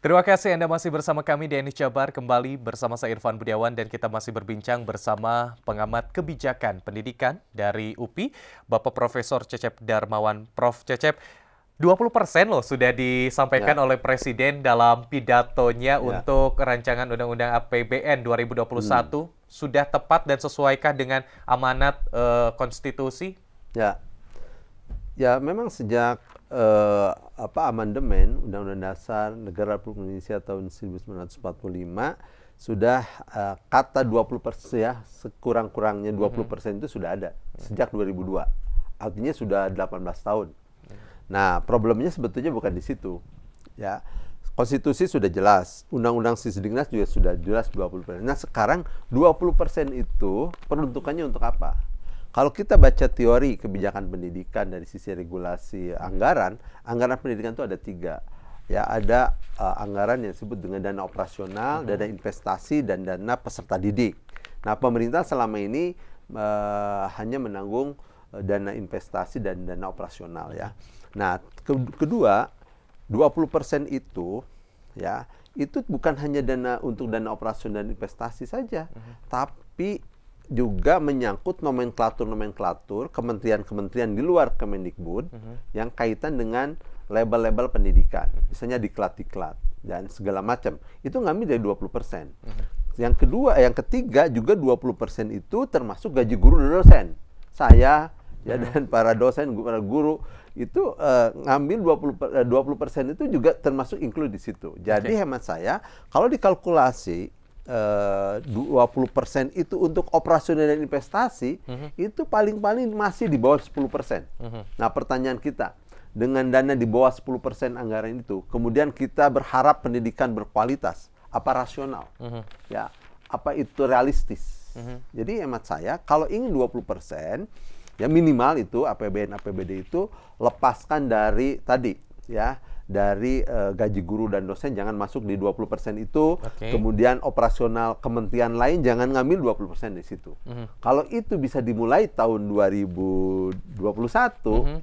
Terima kasih Anda masih bersama kami di Anies Jabar, kembali bersama saya Irfan Budiawan dan kita masih berbincang bersama pengamat kebijakan pendidikan dari UPI, Bapak Profesor Cecep Darmawan. Prof. Cecep, 20% loh sudah disampaikan Ya, oleh Presiden dalam pidatonya ya. untuk rancangan Undang-Undang APBN Hmm. 2021. Sudah tepat dan sesuaikah dengan amanat konstitusi? Ya, ya memang sejak amandemen Undang-Undang Dasar Negara Republik Indonesia tahun 1945 sudah kata 20% ya, sekurang-kurangnya 20% itu sudah ada sejak 2002. Artinya sudah 18 tahun. Nah, problemnya sebetulnya bukan di situ. Ya. Konstitusi sudah jelas, Undang-Undang Sisdiknas juga sudah jelas 20%. Nah, sekarang 20% itu peruntukannya untuk apa? Kalau kita baca teori kebijakan pendidikan dari sisi regulasi anggaran pendidikan itu ada 3. Ya, ada anggaran yang disebut dengan dana operasional, dana investasi, dan dana peserta didik. Nah, pemerintah selama ini hanya menanggung dana investasi dan dana operasional ya. Nah, kedua, 20% itu ya, itu bukan hanya dana untuk dana operasional dan investasi saja, tapi juga menyangkut nomenklatur-nomenklatur kementerian-kementerian di luar Kemendikbud yang kaitan dengan label-label pendidikan, misalnya diklat-diklat dan segala macam. Itu ngambil dari 20%. Yang ketiga juga 20% itu termasuk gaji guru dan dosen. Saya ya dan para dosen, para guru itu ngambil 20% itu juga termasuk include di situ. Jadi hemat saya kalau dikalkulasi 20% itu untuk operasional dan investasi, itu paling-paling masih di bawah 10%. Nah, pertanyaan kita, dengan dana di bawah 10% anggaran itu, kemudian kita berharap pendidikan berkualitas, apa rasional? Ya, apa itu realistis? Jadi hemat saya, kalau ingin 20%, ya minimal itu APBN APBD itu lepaskan dari tadi ya, dari gaji guru dan dosen jangan masuk di 20% itu. Kemudian operasional kementerian lain jangan ngambil 20% di situ. Kalau itu bisa dimulai tahun 2021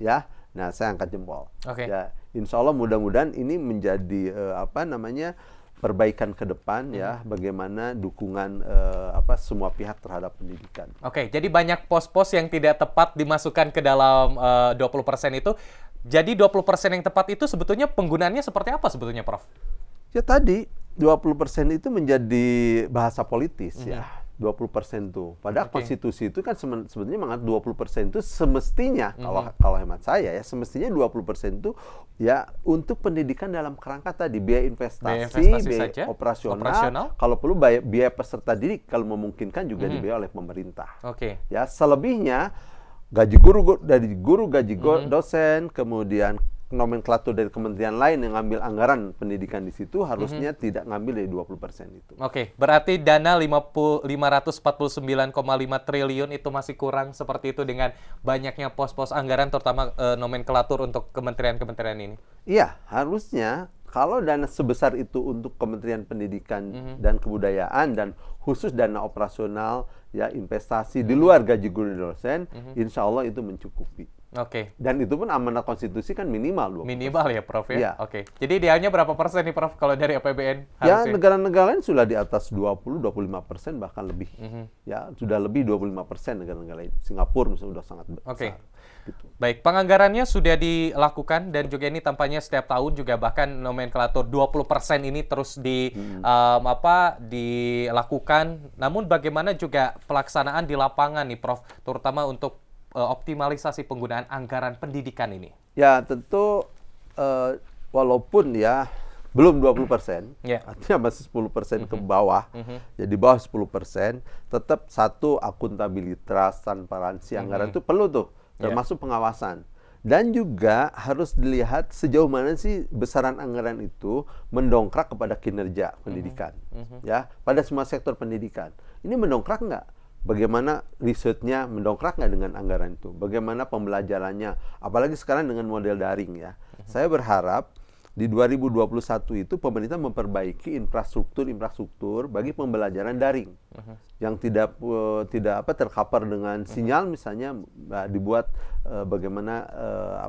ya, nah saya angkat jempol. Ya, insya Allah mudah-mudahan ini menjadi perbaikan ke depan ya, bagaimana dukungan semua pihak terhadap pendidikan. Jadi banyak pos-pos yang tidak tepat dimasukkan ke dalam 20% itu. Jadi 20% yang tepat itu sebetulnya penggunaannya seperti apa sebetulnya, Prof? Ya tadi 20% itu menjadi bahasa politis ya. 20% tuh. Padahal konstitusi itu kan sebetulnya mengatakan 20% itu semestinya, kalau hemat saya ya, semestinya 20% itu ya untuk pendidikan dalam kerangka tadi biaya investasi, biaya operasional, kalau perlu biaya peserta didik kalau memungkinkan juga dibiayai oleh pemerintah. Ya, selebihnya gaji guru, gaji dosen, kemudian nomenklatur dari kementerian lain yang ngambil anggaran pendidikan di situ harusnya tidak ngambil dari 20% itu. Berarti dana 549,5 triliun itu masih kurang seperti itu dengan banyaknya pos-pos anggaran terutama nomenklatur untuk kementerian-kementerian ini. Iya, harusnya kalau dana sebesar itu untuk Kementerian Pendidikan dan Kebudayaan dan khusus dana operasional ya, investasi di luar gaji guru dan dosen, insya Allah itu mencukupi. Dan itu pun amanat konstitusi kan minimal 20%. Minimal ya, Prof ya? Jadi idealnya berapa persen nih, Prof, kalau dari APBN? Ya, negara-negara lain sudah di atas 20-25% bahkan lebih. Ya, sudah lebih 25% negara-negara lain. Singapura misalnya sudah sangat besar. Gitu. Baik, penganggarannya sudah dilakukan dan juga ini tampaknya setiap tahun juga bahkan nomenklatur 20% ini terus dilakukan. Namun bagaimana juga pelaksanaan di lapangan nih, Prof, terutama untuk optimalisasi penggunaan anggaran pendidikan ini? Ya, tentu walaupun ya belum 20%, artinya masih 10% ke bawah, jadi bawah 10%, tetap satu akuntabilitas, transparansi anggaran itu perlu tuh, termasuk pengawasan. Dan juga harus dilihat sejauh mana sih besaran anggaran itu mendongkrak kepada kinerja pendidikan, ya, pada semua sektor pendidikan. Ini mendongkrak nggak? Bagaimana risetnya mendongkrak nggak dengan anggaran itu? Bagaimana pembelajarannya? Apalagi sekarang dengan model daring ya. Saya berharap di 2021 itu pemerintah memperbaiki infrastruktur bagi pembelajaran daring yang tidak tercover dengan sinyal, misalnya dibuat bagaimana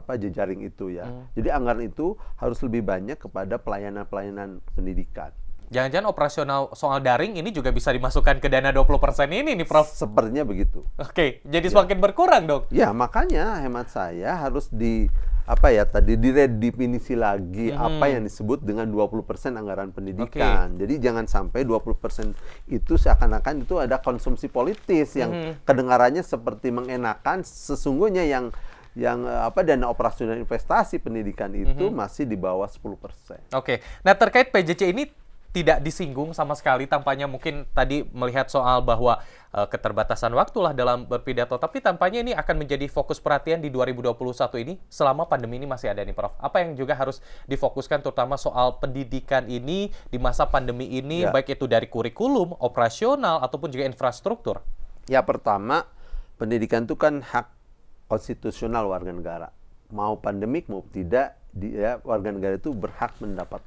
jejaring itu ya. Jadi anggaran itu harus lebih banyak kepada pelayanan pendidikan. Jangan-jangan operasional soal daring ini juga bisa dimasukkan ke dana 20% ini nih, Prof? Sepertinya begitu. Oke, jadi semakin berkurang dong. Ya, makanya hemat saya harus diredefinisi lagi apa yang disebut dengan 20% anggaran pendidikan. Jadi jangan sampai 20% itu seakan-akan itu ada konsumsi politis yang kedengarannya seperti mengenakan, sesungguhnya yang dana operasional investasi pendidikan itu masih di bawah 10%. Oke. Nah, terkait PJJ ini tidak disinggung sama sekali, tampaknya mungkin tadi melihat soal bahwa keterbatasan waktu lah dalam berpidato, tapi tampaknya ini akan menjadi fokus perhatian di 2021 ini selama pandemi ini masih ada nih, Prof. Apa yang juga harus difokuskan terutama soal pendidikan ini di masa pandemi ini, baik itu dari kurikulum, operasional, ataupun juga infrastruktur? Ya, pertama, pendidikan itu kan hak konstitusional warga negara. Mau pandemik mau tidak, warga negara itu berhak mendapat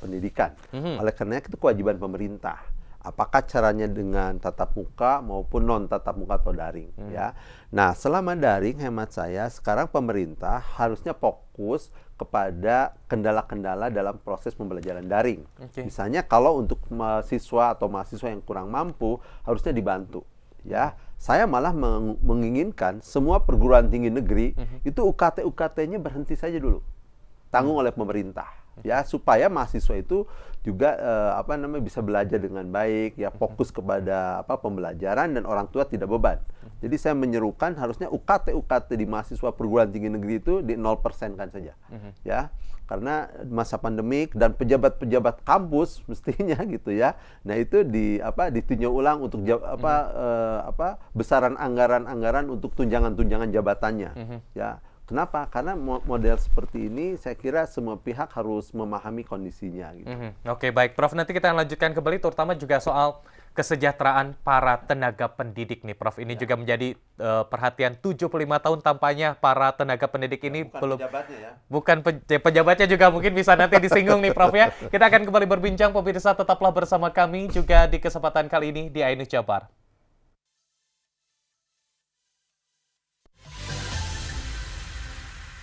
pendidikan. Oleh karena itu kewajiban pemerintah. Apakah caranya dengan tatap muka maupun non tatap muka atau daring, ya. Nah, selama daring, hemat saya sekarang pemerintah harusnya fokus kepada kendala-kendala dalam proses pembelajaran daring. Misalnya kalau untuk mahasiswa atau mahasiswa yang kurang mampu harusnya dibantu, ya. Saya malah menginginkan semua perguruan tinggi negeri itu UKT-UKT-nya berhenti saja dulu, tanggung oleh pemerintah, ya, supaya mahasiswa itu juga bisa belajar dengan baik, ya, fokus kepada pembelajaran dan orang tua tidak beban. Jadi saya menyerukan harusnya UKT di mahasiswa perguruan tinggi negeri itu di 0% kan saja, ya. Karena masa pandemik dan pejabat-pejabat kampus mestinya gitu ya. Nah, itu ditinjau ulang untuk besaran anggaran untuk tunjangan-tunjangan jabatannya. Ya. Kenapa? Karena model seperti ini saya kira semua pihak harus memahami kondisinya gitu. Oke, baik, Prof. Nanti kita lanjutkan kembali terutama juga soal kesejahteraan para tenaga pendidik nih, Prof. Ini juga menjadi perhatian 75 tahun tampaknya para tenaga pendidik ini belum pejabatnya ya. Bukan pejabatnya juga mungkin bisa nanti disinggung nih, Prof ya. Kita akan kembali berbincang, pemirsa, tetaplah bersama kami juga di kesempatan kali ini di iNews Jabar.